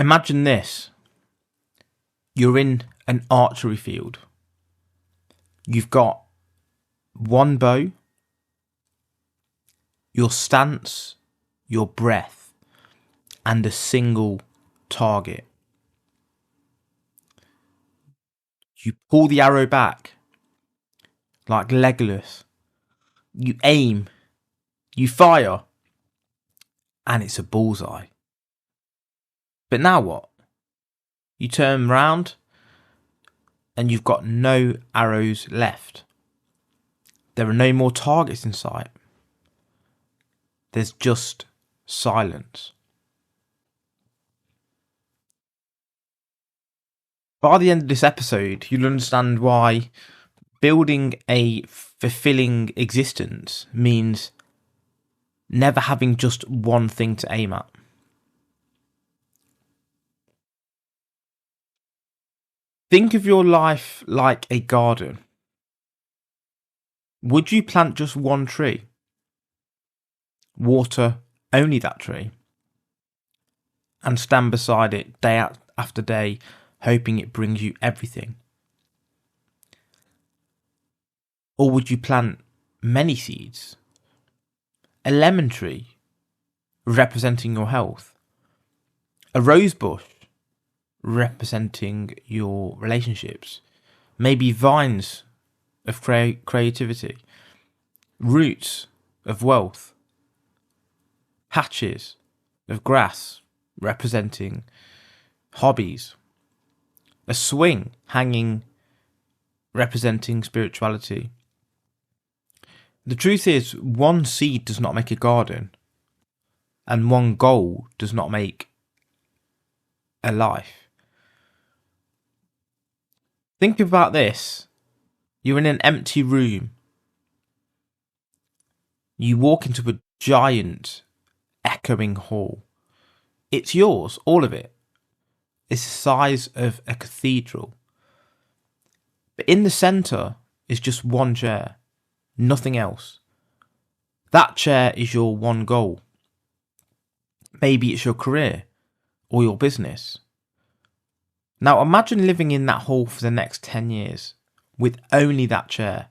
Imagine this. You're in an archery field. You've got one bow, your stance, your breath, and a single target. You pull the arrow back like Legolas. You aim, you fire, and it's a bullseye. But now what? You turn round and you've got no arrows left. There are no more targets in sight. There's just silence. By the end of this episode, you'll understand why building a fulfilling existence means never having just one thing to aim at. Think of your life like a garden. Would you plant just one tree? Water only that tree? And stand beside it day after day, hoping it brings you everything? Or would you plant many seeds? A lemon tree, representing your health. A rose bush, representing your relationships. Maybe vines of creativity. Roots of wealth. Patches of grass, representing hobbies. A swing hanging, representing spirituality. The truth is, one seed does not make a garden, and one goal does not make a life. Think about this. You're in an empty room. You walk into a giant, echoing hall. It's yours, all of it. It's the size of a cathedral. But in the centre is just one chair. Nothing else. That chair is your one goal. Maybe it's your career or your business. Now imagine living in that hall for the next 10 years with only that chair.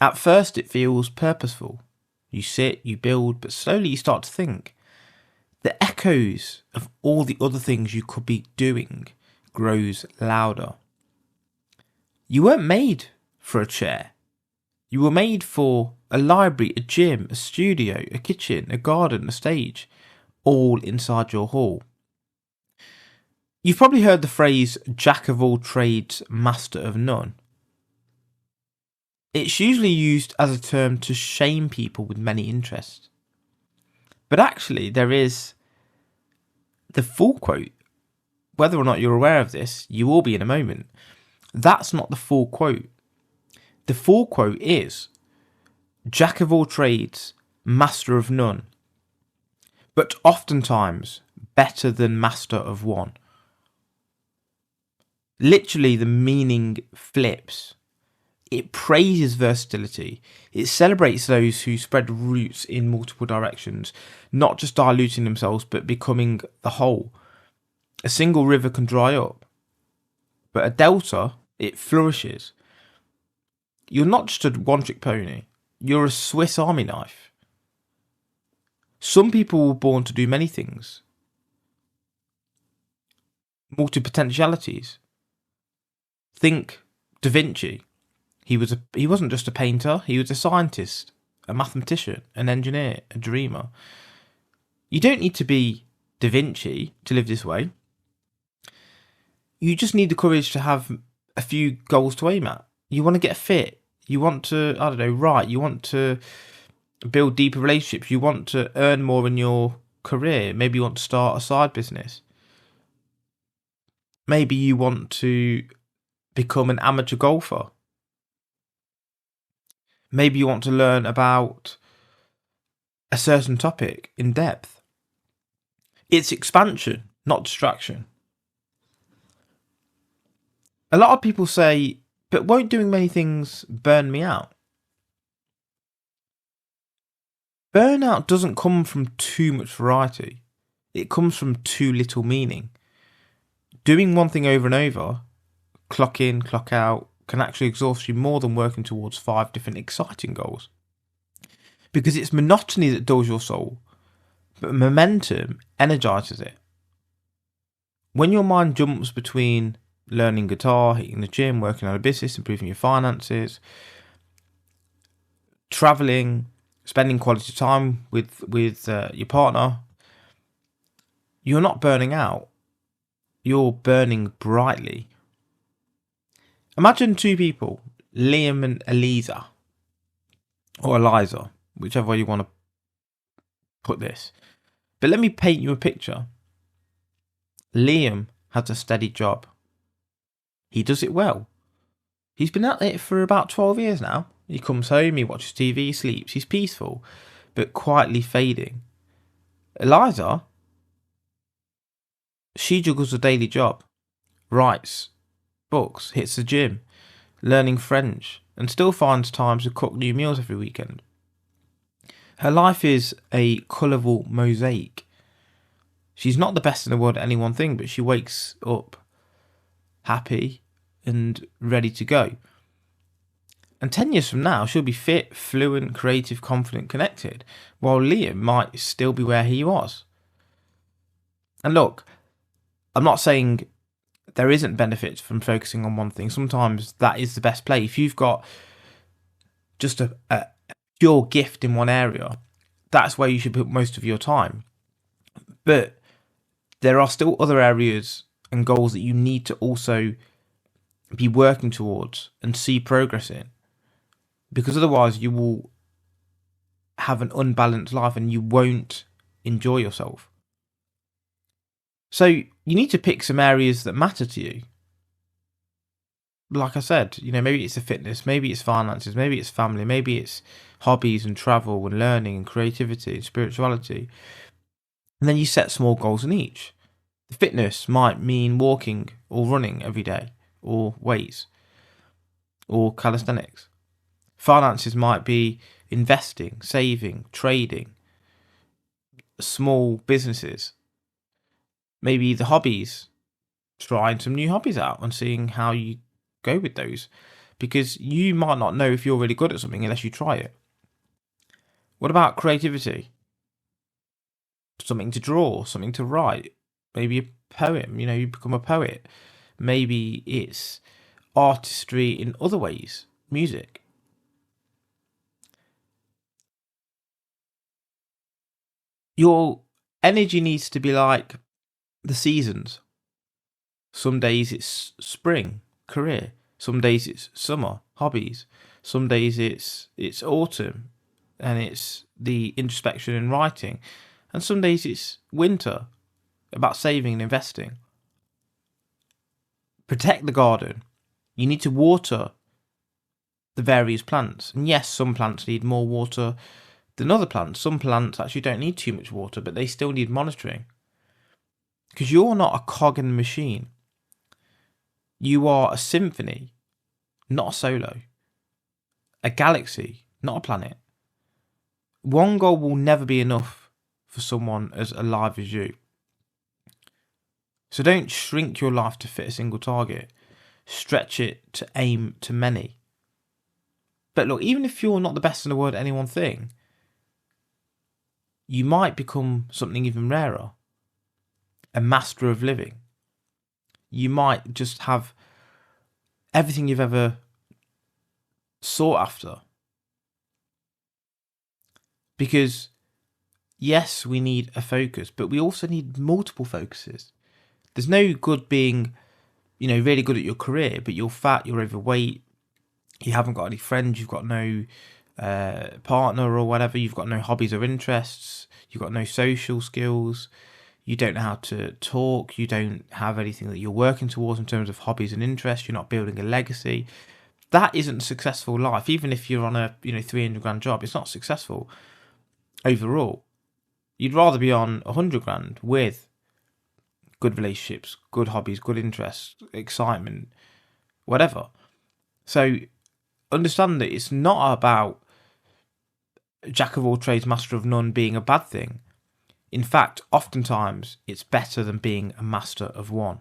At first it feels purposeful. You sit, you build, but slowly you start to think. The echoes of all the other things you could be doing grows louder. You weren't made for a chair. You were made for a library, a gym, a studio, a kitchen, a garden, a stage, all inside your hall. You've probably heard the phrase, jack of all trades, master of none. It's usually used as a term to shame people with many interests. But actually, there is the full quote. Whether or not you're aware of this, you will be in a moment. That's not the full quote. The full quote is, jack of all trades, master of none, but oftentimes better than master of one. Literally, the meaning flips. It praises versatility. It celebrates those who spread roots in multiple directions, not just diluting themselves, but becoming the whole. A single river can dry up, but a delta, it flourishes. You're not just a one-trick pony. You're a Swiss Army knife. Some people were born to do many things. Multi-potentialities. Think Da Vinci. He wasn't just a painter, he was a scientist, a mathematician, an engineer, a dreamer. You don't need to be Da Vinci to live this way. You just need the courage to have a few goals to aim at. You want to get fit. You want to, write. You want to build deeper relationships. You want to earn more in your career. Maybe you want to start a side business. Maybe you want to become an amateur golfer. Maybe you want to learn about a certain topic in depth. It's expansion, not distraction. A lot of people say, but won't doing many things burn me out? Burnout doesn't come from too much variety. it comes from too little meaning. Doing one thing over and over, clock in, clock out, can actually exhaust you more than working towards 5 different exciting goals. Because it's monotony that dulls your soul, but momentum energizes it. When your mind jumps between learning guitar, hitting the gym, working on a business, improving your finances, traveling, spending quality time with your partner, you're not burning out. You're burning brightly. Imagine 2 people, Liam and Eliza, or Eliza, whichever way you want to put this. But let me paint you a picture. Liam has a steady job. He does it well. He's been at it for about 12 years now. He comes home, he watches TV, sleeps. He's peaceful, but quietly fading. Eliza, she juggles a daily job, writes books, hits the gym, learning French, and still finds time to cook new meals every weekend. Her life is a colourful mosaic. She's not the best in the world at any one thing, but she wakes up happy and ready to go. And 10 years from now, she'll be fit, fluent, creative, confident, connected, while Liam might still be where he was. And look, I'm not saying there isn't benefits from focusing on one thing. Sometimes that is the best play. If you've got just a pure gift in one area, that's where you should put most of your time. But there are still other areas and goals that you need to also be working towards and see progress in. Because otherwise you will have an unbalanced life and you won't enjoy yourself. So you need to pick some areas that matter to you. Like I said, maybe it's the fitness, maybe it's finances, maybe it's family, maybe it's hobbies and travel and learning and creativity and spirituality. And then you set small goals in each. The fitness might mean walking or running every day, or weights, or calisthenics. Finances might be investing, saving, trading, small businesses. Maybe the hobbies, trying some new hobbies out and seeing how you go with those. Because you might not know if you're really good at something unless you try it. What about creativity? Something to draw, something to write. Maybe a poem, you become a poet. Maybe it's artistry in other ways, music. Your energy needs to be like the seasons. Some days it's spring, career. Some days it's summer, hobbies. Some days it's autumn and it's the introspection and writing. And some days it's winter, about saving and investing. Protect the garden. You need to water the various plants. And yes, some plants need more water than other plants. Some plants actually don't need too much water, but they still need monitoring. Because you're not a cog in the machine. You are a symphony, not a solo. A galaxy, not a planet. One goal will never be enough for someone as alive as you. So don't shrink your life to fit a single target. Stretch it to aim to many. But look, even if you're not the best in the world at any one thing, you might become something even rarer. A master of living. You might just have everything you've ever sought after. Because, yes, we need a focus, but we also need multiple focuses. There's no good being, really good at your career, but you're fat, you're overweight, you haven't got any friends, you've got no partner or whatever, you've got no hobbies or interests, you've got no social skills, you don't know how to talk, you don't have anything that you're working towards in terms of hobbies and interests, you're not building a legacy. That isn't a successful life. Even if you're on a 300 grand job, it's not successful overall. You'd rather be on 100 grand with good relationships, good hobbies, good interests, excitement, whatever. So understand that it's not about jack of all trades, master of none being a bad thing. In fact, oftentimes it's better than being a master of one.